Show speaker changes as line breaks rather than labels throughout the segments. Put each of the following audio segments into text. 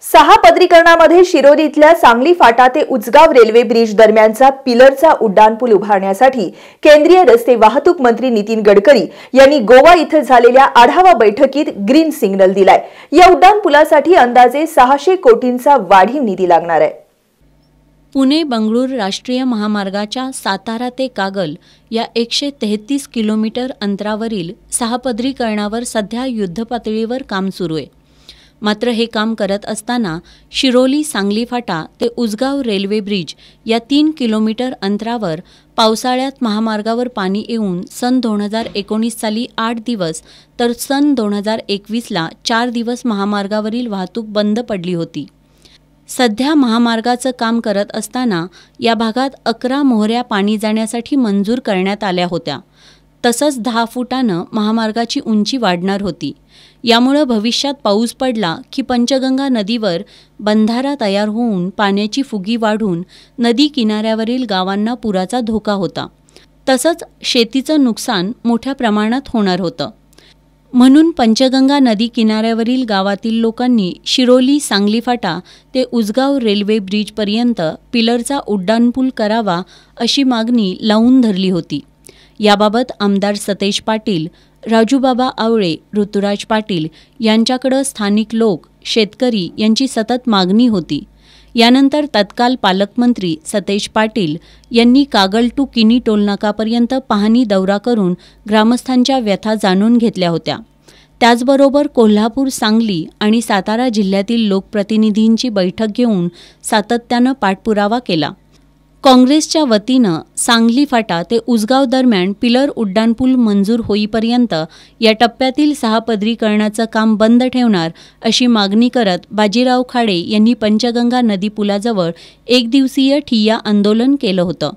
सहा पदरीकरणामध्ये शिरोलीतल्या सांगली फाटा ते Uchgaon railway bridge दरम्यानचा पिलरचा उड्डाणपूल उभारण्यासाठी केंद्रीय रस्ते वाहतूक मंत्री नितीन गडकरी यांनी गोवा इथं झालेल्या आढावा बैठकीत ग्रीन सिग्नल दिलाय। या उड्डाणपुलासाठी अंदाजे 600 कोटींचा वाढीव निधी लागणार आहे।
पुणे बंगळूर राष्ट्रीय महामार्गाच्या सातारा ते कागल या 133 किलोमीटर अंतरावरील सहा पदरीकरणावर सध्या युद्धपातळीवर काम सुरू आहे। मात्र हे काम करत असताना शिरोली सांगली फाटा ते उचगाव रेल्वे ब्रिज या 3 किलोमीटर अंतरावर पावसाळ्यात महामार्गावर पाणी येऊन सन 2019 साली 8 दिवस तर सन 2021 ला 4 दिवस महामार्गावरील वाहतूक बंद पडली होती। सध्या महामार्गाचं काम करत असताना या भागात 11 मोहऱ्या पाणी जाण्यासाठी मंजूर करण्यात आल्या होत्या। तसंच 10 फुटानं महामार्गाची उंची वाढणार होती। यामुळे भविष्यात पाऊस पडला की पंचगंगा नदीवर बंधारा तयार होऊन पाण्याची फुगी वाढून नदी किनाऱ्यावरील गावांना पुराचा धोका होता। तसंच शेतीचं नुकसान मोठ्या प्रमाणात होणार होतं। म्हणून पंचगंगा नदी किनाऱ्यावरील गावातील लोकांनी शिरोली सांगली फाटा ते उचगाव रेल्वे ब्रिजपर्यंत पिलरचा उड्डाणपूल करावा अशी मागणी लावून धरली होती। याबाबत आमदार सतेज पाटील, राजूबाबा आवळे, ऋतुराज पाटील यांच्याकडे स्थानिक लोक, शेतकरी यांची सतत मागणी होती। यानंतर तत्काल पालकमंत्री सतेज पाटील यांनी कागल टू किनी टोलनाकापर्यंत पाहणी दौरा करून ग्रामस्थांच्या व्यथा जाणून घेतल्या होत्या। त्याचबरोबर कोल्हापूर, सांगली आणि सातारा जिल्ह्यातील लोकप्रतिनिधींची बैठक घेऊन सातत्यानं पाठपुरावा केला। काँग्रेसच्या वतीनं सांगली फाटा ते उचगाव दरम्यान पिलर उड्डाणपूल मंजूर होईपर्यंत या टप्प्यातील 6 पदरीकरणाचं काम बंद ठेवणार अशी मागणी करत बाजीराव खाडे यांनी पंचगंगा नदी पुलाजवळ एकदिवसीय ठिय्या आंदोलन केलं होतं।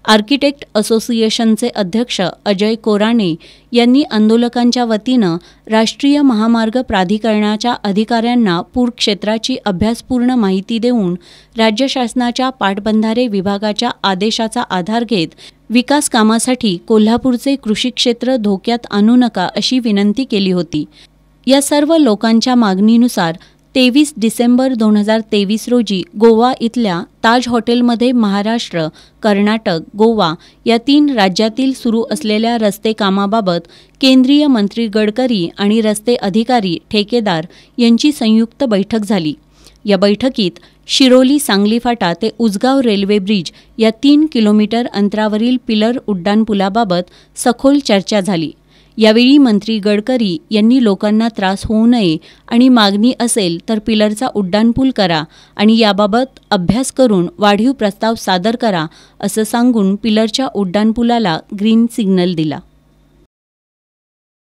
आर्किटेक्ट असोसिएशनचे अध्यक्ष अजय कोराणे यांनी आंदोलकांच्या वतीनं राष्ट्रीय महामार्ग प्राधिकरणाच्या अधिकाऱ्यांना पूर क्षेत्राची अभ्यासपूर्ण माहिती देऊन राज्य शासनाच्या पाटबंधारे विभागाच्या आदेशाचा आधार घेत विकास कामासाठी कोल्हापूरचे कृषी क्षेत्र धोक्यात आणू नका अशी विनंती केली होती। या सर्व लोकांच्या मागणीनुसार 23 डिसेंबर 2023 रोजी गोवा इथल्या ताज हॉटेलमध्ये महाराष्ट्र, कर्नाटक, गोवा या 3 राज्यातील सुरू असलेल्या रस्ते कामाबाबत केंद्रीय मंत्री गडकरी आणि रस्ते अधिकारी, ठेकेदार यांची संयुक्त बैठक झाली। या बैठकीत शिरोली सांगली फाटा ते उचगाव रेल्वे ब्रिज या 3 किलोमीटर अंतरावरील पिलर उड्डाणपुलाबाबत सखोल चर्चा झाली। यावेळी मंत्री गडकरी यांनी लोकांना त्रास होऊ नये आणि मागणी असेल तर पिलरचा उड्डाणपूल करा आणि याबाबत अभ्यास करून वाढीव प्रस्ताव सादर करा असं सांगून पिलरच्या उड्डाणपुलाला ग्रीन सिग्नल दिला।